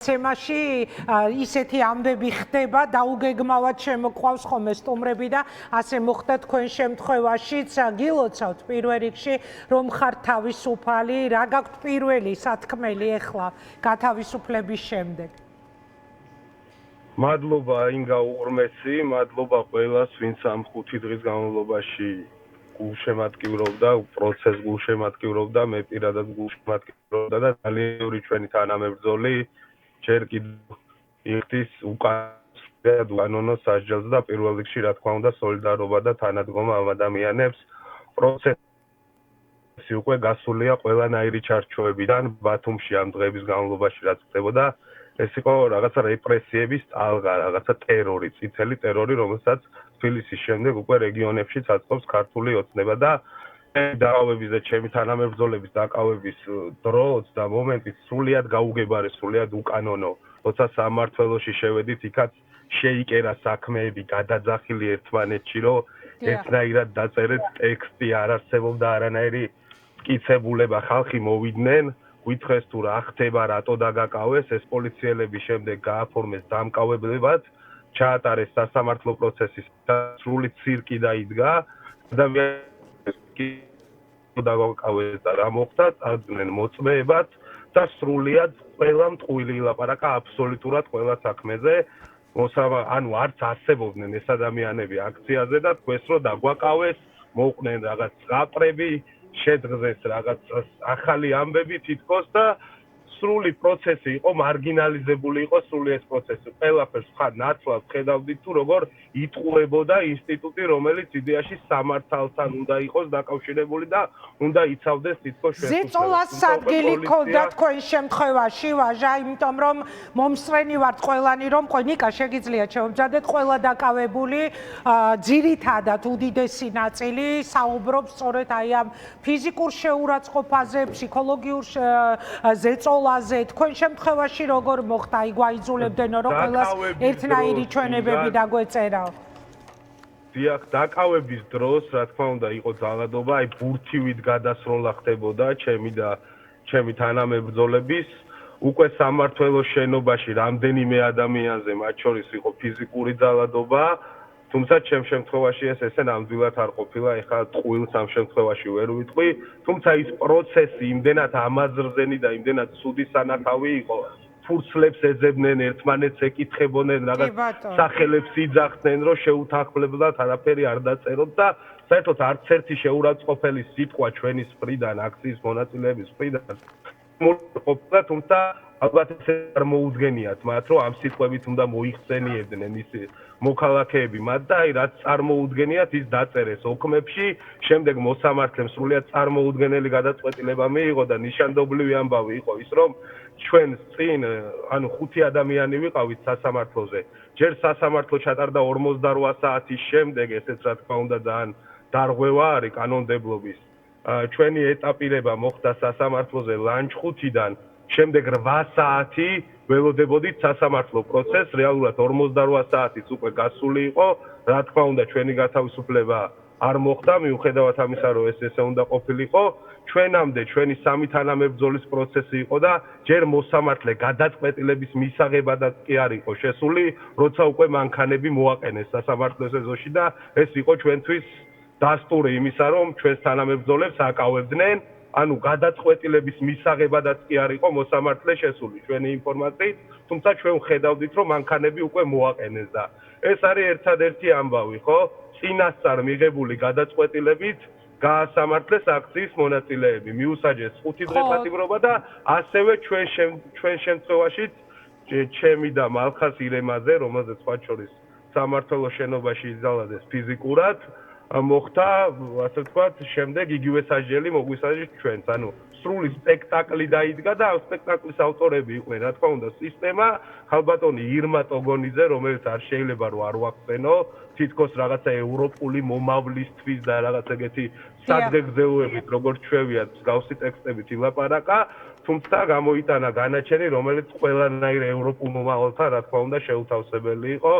გადაცემაში ისეთი ამბები ხდება, დაუგეგმავად შემოყვავს ხოლმე სტუმრები და ასე მოხდა თქვენ შემთხვევაშიც. გილოცავთ პირველ რიგში, რომ ხართ თავისუფალი, რა გაქვთ პირველი სათქმელი ახლა გათავისუფლების შემდეგ? მადლობა ინგა უღრმესი, მადლობა ყველას, ვინც ამ 5 დღის განმავლობაში გულშემატკივრობდა, პროცესს გულშემატკივრობდა, მე პირადად გულშემატკივრობდა და ძალიან ბევრი ჩვენი თანამებრძოლი ჯერ კიდევ იხდის უკანონო სასჯელს და პირველ რიგში რა თქმა უნდა სოლიდარობა და თანადგომა ამ ადამიანებს. პროცესი უკვე გასულია ყველანაირი ჩარჩოებიდან ბათუმში ამ დღების განმავლობაში რაც ხდებოდა. ეს იყო რაღაცა რეპრესიების ტალღა, რაღაცა ტერორი, წითელი ტერორი, რომელსაც თბილისის შემდეგ უკვე რეგიონებში აწყობს ქართული ოცნება და დაავების და ჩემი თანამებრძოლების დაკავების დროც და მომენტით სრულიად გაუგებარი, სრულიად უკანონო, როცა სამმართველოში შევედით, იქაც შეიკერა საქმეები, გადაძახილი ერთმანეთში, რომ ერთნაირად დაწერეთ ტექსტი, არ არსებობდა არანაირი მტკიცებულება, ხალხი მოვიდნენ ვითხრეს თუ რა ხდება, რატო დაგაკავეს, ეს პოლიციელები შემდეგ გააფორმეს დამკავებლებად, ჩაატარეს სასამართლო პროცესი, სრული ცირკი დაიდგა, ადამიანები დაგაკავეს და რა მოხდა, წარდგნენ მოწმეებად და სრულიად ყველა მტყვილი ილაპარაკა აბსოლუტურად ყველა საქმეზე, ანუ არც არსებობდნენ ეს ადამიანები აქციაზე და თქვეს რომ დაგვაკავეს, მოუყვნენ რაღაც ზღაპრები, შედგეს რაღაც ახალი ამბები თითქოს და სრული პროცესი იყო, მარგინალიზებული იყო სრული ეს პროცესი. ყველაფერს ნაცვლად ხედავდით თუ როგორ იტყუებოდა ინსტიტუტი, რომელიც იდეაში სამართალთან უნდა იყოს დაკავშირებული და უნდა იცავდეს თითქოს შესაძლებლობას. ზეწოლას ადგილი ქონდა თქვენ შემთხვევაში, ვაჟა, იმიტომ რომ მომსწრენი ვართ ყველანი, რომ ნიკა შეგიძლიათ შევამზადეთ ყველა დაკავებული, ძირითადად უდიდესი ნაწილი საუბრობს სწორედ აი ამ ფიზიკურ შეურაცხყოფაზე, ფსიქოლოგიურ ზეწოლაზე, თქვენ შემთხვევაში როგორ მოხდა, აი გვაიძულებდენო რომ ყველას ერთნაირი ჩვენებები დაგვეწერაო. დიახ, დაკავების დროს, რა თქმა უნდა, იყო ძალადობა, აი ბურთივით გადასროლა ხდებოდა ჩემი და ჩემი თანამებრძოლების. უკვე სამმართველოს შენობაში რამდენიმე ადამიანზე, მათ შორის იყო ფიზიკური ძალადობა, თუმცა ჩემ შემთხვევაში ეს ესე ნამდვილად არ ყოფილა, ეხლა ტყუილს ამ შემთხვევაში ვერ ვიტყვი, თუმცა ის პროცესი იმდენად ამაზრზენი და იმდენად ცუდი სანახავი იყო, ფურცლებს ეძებდნენ, ერთმანეთს ეკითხებოდნენ, რაღაც სახელებს იძახდნენ, რომ შეუთანხმებლად არაფერი არ დაწეროთ და საერთოდ არც ერთი შეურაცხყოფელი სიტყვა ჩვენი მხრიდან, აქციის მონაწილეების მხრიდან ყოფილა, თუმცა ალბათ ეს არ მოუდგენიათ მათ, რომ ამ სიტყვებით უნდა მოიხსენიებდნენ ის მოქალაქეები მათ და აი რაც წარმოუდგენიათ ის დაწერეს ოქმებში, შემდეგ მოსამართლემ სრულიად წარმოუდგენელი გადაწყვეტილება მიიღო და ნიშანდობლივი ამბავი იყო ის, რომ ჩვენ წინ, ანუ 5 ადამიანი ვიყავით სასამართლოზე. ჯერ სასამართლო ჩატარდა 48 საათის შემდეგ, ესეც რა თქმა უნდა ძალიან დარღვევა არის კანონმდებლობის. ჩვენი ეტაპირება მოხდა სასამართლოზე ლანჩხუთიდან, შემდეგ 8 საათი ველოდებოდით სასამართლო პროცესს, რეალურად 48 საათიც უკვე გასული იყო, რა თქმა უნდა ჩვენი გათავისუფლება არ მოხდა, მიუხედავად ამისა, რომ ეს ესე უნდა ყოფილიყო, ჩვენამდე ჩვენი 3 თანამებრძოლის პროცესი იყო და ჯერ მოსამართლე გადაწყვეტილების მისაღებადაც კი არ იყო შესული, როცა უკვე მანქანები მოაყენეს სასამართლოს ეზოში და ეს იყო ჩვენთვის დასტური იმისა, რომ ჩვენს თანამებრძოლებს აკავებდნენ, ანუ გადაწყვეტილების მისაღებადაც კი არ იყო მოსამართლე შესული ჩვენი ინფორმაციით, თუმცა ჩვენ ვხედავდით, რომ მანქანები უკვე მოაყენეს და ეს არის ერთადერთი ამბავი, ხო? წინასწარ მიღებული გადაწყვეტილებით გაასამართლეს აქციის მონაწილეები, მიუსაჯეს 5 დღე პატიმრობა და ასევე ჩვენ შემთხვევაშიც ჩემი და მალხას ირემაძე, რომელზეც სხვა შორის სამმართველოს შენობაში იზალადეს ფიზიკურად, მოხდა, ასე ვთქვათ, შემდეგ იგივე სასჯელი მოგვისაჯეთ ჩვენს, ანუ სრული სპექტაკლი დაიდგა და ამ სპექტაკლის ავტორები იყვნენ, რა თქმა უნდა, სისტემა, ხალბატონი ირმა ტოგონიძე, რომელიც არ შეიძლება რომ არ ვახსენო, თითქოს რაღაცა ევროპული მომავლისთვის და რაღაც ეგეთი საგზელოებით, როგორც ჩვევიათ, მსგავსი ტექსტებით ილაპარაკა, თუმცა გამოიტანა განაჩენი, რომელიც ყველანაირ ევროპულ მომავალთან, რა თქმა უნდა, შეუთავსებელი იყო.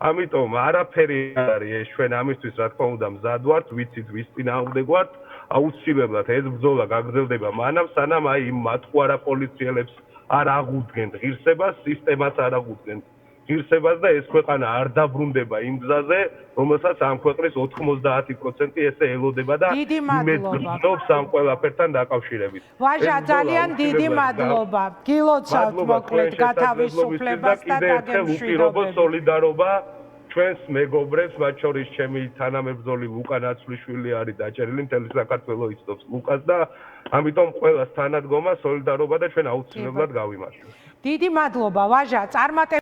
ამიტომ არაფერი არ არის ეს ჩვენ ამისთვის რა თქმა უნდა მზად ვართ, ვიცით ვის წინააღმდეგ ვართ, აუცილებლად ეს ბრძოლა გაგრძელდება მანამ, სანამ აი იმ მათყუარა პოლიციელებს არ აღუდგენთ ღირსებას, სისტემას არ აღუდგენთ ღირსებას და ეს ქვეყანა არ დაბრუნდება იმ გზაზე, რომელსაც ამ ქვეყნის 90% ესე ელოდება და იმედს ამ ყველაფერთან დაკავშირებით. ვაჟა, ძალიან დიდი მადლობა. გილოცავთ მოკლედ გათავისუფლებას და დაგემშვიდობოთ სოლიდარობა ჩვენს მეგობრებს, მათ შორის ჩემი თანამებრძოლი ლუკა ნაცვლიშვილი არის დაჭერილი, მთელი საქართველო იცნობს ლუკას და ამიტომ ყველას თანადგომა, სოლიდარობა და ჩვენ აუცილებლად გავიმარჯვებთ. დიდი მადლობა, ვაჟა, წარმატებები